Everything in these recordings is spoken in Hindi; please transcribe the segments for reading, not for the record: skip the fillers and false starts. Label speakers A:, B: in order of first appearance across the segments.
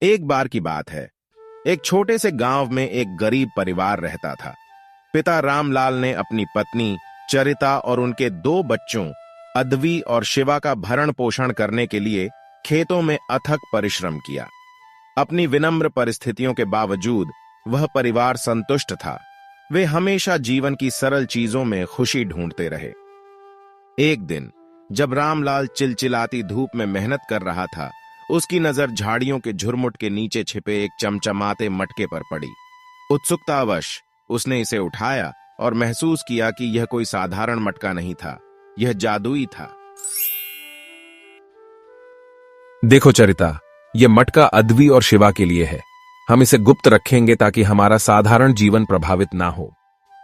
A: एक बार की बात है। एक छोटे से गांव में एक गरीब परिवार रहता था। पिता रामलाल ने अपनी पत्नी चरिता और उनके 2 बच्चों अदवी और शिवा का भरण पोषण करने के लिए खेतों में अथक परिश्रम किया। अपनी विनम्र परिस्थितियों के बावजूद वह परिवार संतुष्ट था। वे हमेशा जीवन की सरल चीजों में खुशी ढूंढते रहे। एक दिन जब रामलाल चिलचिलाती धूप में मेहनत कर रहा था, उसकी नजर झाड़ियों के झुरमुट के नीचे छिपे एक चमचमाते मटके पर पड़ी। उत्सुकतावश उसने इसे उठाया और महसूस किया कि यह कोई साधारण मटका नहीं था, यह जादुई था।
B: देखो चरिता, यह मटका अदवी और शिवा के लिए है। हम इसे गुप्त रखेंगे ताकि हमारा साधारण जीवन प्रभावित ना हो।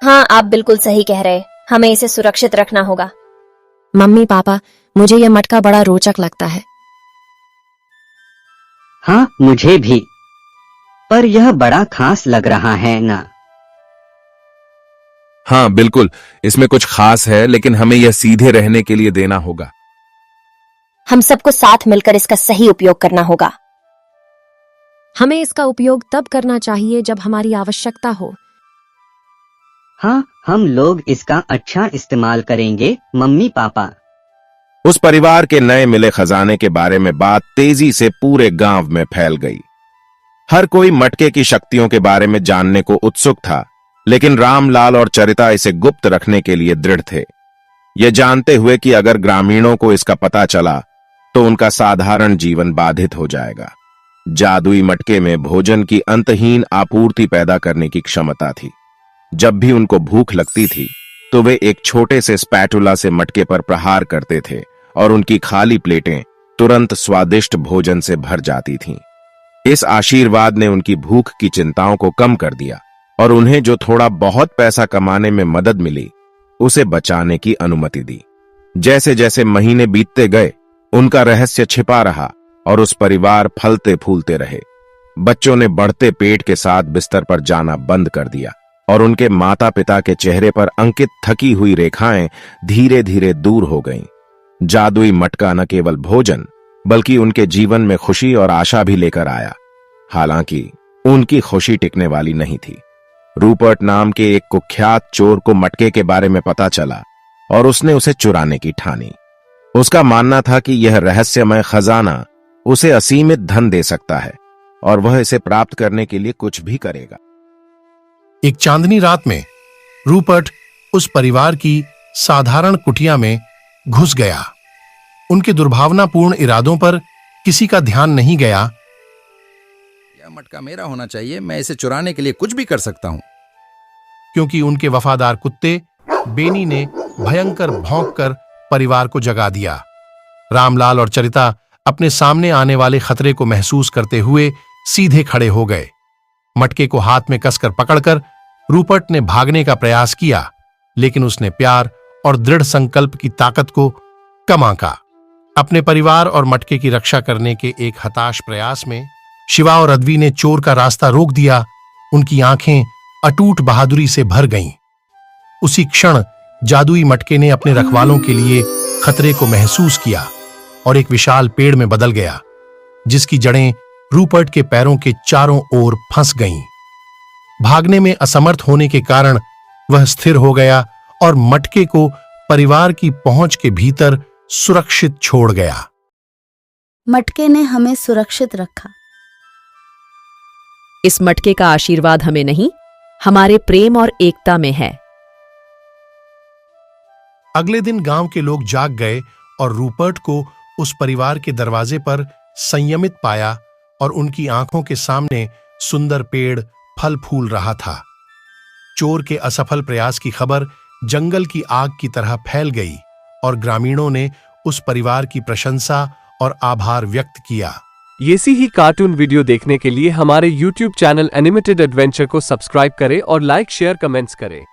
C: हाँ, आप बिल्कुल सही कह रहे। हमें इसे सुरक्षित रखना होगा।
D: मम्मी पापा, मुझे यह मटका बड़ा रोचक लगता है।
E: हाँ, मुझे भी, पर यह बड़ा खास लग रहा है ना?
B: हाँ बिल्कुल, इसमें कुछ खास है, लेकिन हमें यह सीधे रहने के लिए देना होगा।
C: हम सबको साथ मिलकर इसका सही उपयोग करना होगा।
D: हमें इसका उपयोग तब करना चाहिए जब हमारी आवश्यकता हो।
E: हाँ, हम लोग इसका अच्छा इस्तेमाल करेंगे मम्मी पापा।
A: उस परिवार के नए मिले खजाने के बारे में बात तेजी से पूरे गांव में फैल गई। हर कोई मटके की शक्तियों के बारे में जानने को उत्सुक था, लेकिन रामलाल और चरिता इसे गुप्त रखने के लिए दृढ़ थे। ये जानते हुए कि अगर ग्रामीणों को इसका पता चला तो उनका साधारण जीवन बाधित हो जाएगा। जादुई मटके में भोजन की अंतहीन आपूर्ति पैदा करने की क्षमता थी। जब भी उनको भूख लगती थी तो वे एक छोटे से स्पैटुला से मटके पर प्रहार करते थे और उनकी खाली प्लेटें तुरंत स्वादिष्ट भोजन से भर जाती थीं। इस आशीर्वाद ने उनकी भूख की चिंताओं को कम कर दिया और उन्हें जो थोड़ा बहुत पैसा कमाने में मदद मिली, उसे बचाने की अनुमति दी। जैसे जैसे महीने बीतते गए, उनका रहस्य छिपा रहा और उस परिवार फलते फूलते रहे। बच्चों ने बढ़ते पेट के साथ बिस्तर पर जाना बंद कर दिया और उनके माता पिता के चेहरे पर अंकित थकी हुई रेखाएं धीरे धीरे दूर हो गईं। जादुई मटका न केवल भोजन बल्कि उनके जीवन में खुशी और आशा भी लेकर आया। हालांकि उनकी खुशी टिकने वाली नहीं थी। रूपर्ट नाम के एक कुख्यात चोर को मटके के बारे में पता चला और उसने उसे चुराने की ठानी। उसका मानना था कि यह रहस्यमय खजाना उसे असीमित धन दे सकता है और वह इसे प्राप्त करने के लिए कुछ भी करेगा।
F: एक चांदनी रात में रूपर्ट उस परिवार की साधारण कुटिया में घुस गया। उनके दुर्भावनापूर्ण इरादों पर किसी का ध्यान नहीं गया।
G: यह मटका मेरा होना चाहिए, मैं इसे चुराने के लिए कुछ भी कर सकता हूं।
F: क्योंकि उनके वफादार कुत्ते बेनी ने भयंकर भौंककर परिवार को जगा दिया। रामलाल और चरिता अपने सामने आने वाले खतरे को महसूस करते हुए सीधे खड़े हो गए। मटके को हाथ में कसकर पकड़कर रूपर्ट ने भागने का प्रयास किया, लेकिन उसने प्यार और दृढ़ संकल्प की ताकत को कम आंका। अपने परिवार और मटके की रक्षा करने के एक हताश प्रयास में शिवा और अदवी ने चोर का रास्ता रोक दिया। उनकी आंखें अटूट बहादुरी से भर गईं। उसी क्षण जादुई मटके ने अपने रखवालों के लिए खतरे को महसूस किया और एक विशाल पेड़ में बदल गया, जिसकी जड़ें रूपर्ट के पैरों के चारों ओर फंस गईं। भागने में असमर्थ होने के कारण वह स्थिर हो गया और मटके को परिवार की पहुंच के भीतर सुरक्षित छोड़ गया।
H: मटके ने हमें सुरक्षित रखा।
I: इस मटके का आशीर्वाद हमें नहीं, हमारे प्रेम और एकता में है।
F: अगले दिन गांव के लोग जाग गए और रूपर्ट को उस परिवार के दरवाजे पर संयमित पाया और उनकी आंखों के सामने सुंदर पेड़ फल फूल रहा था। चोर के असफल प्रयास की खबर जंगल की आग की तरह फैल गई और ग्रामीणों ने उस परिवार की प्रशंसा और आभार व्यक्त किया।
J: ऐसी ही कार्टून वीडियो देखने के लिए हमारे YouTube चैनल एनिमेटेड एडवेंचर को सब्सक्राइब करें और लाइक शेयर कमेंट्स करें।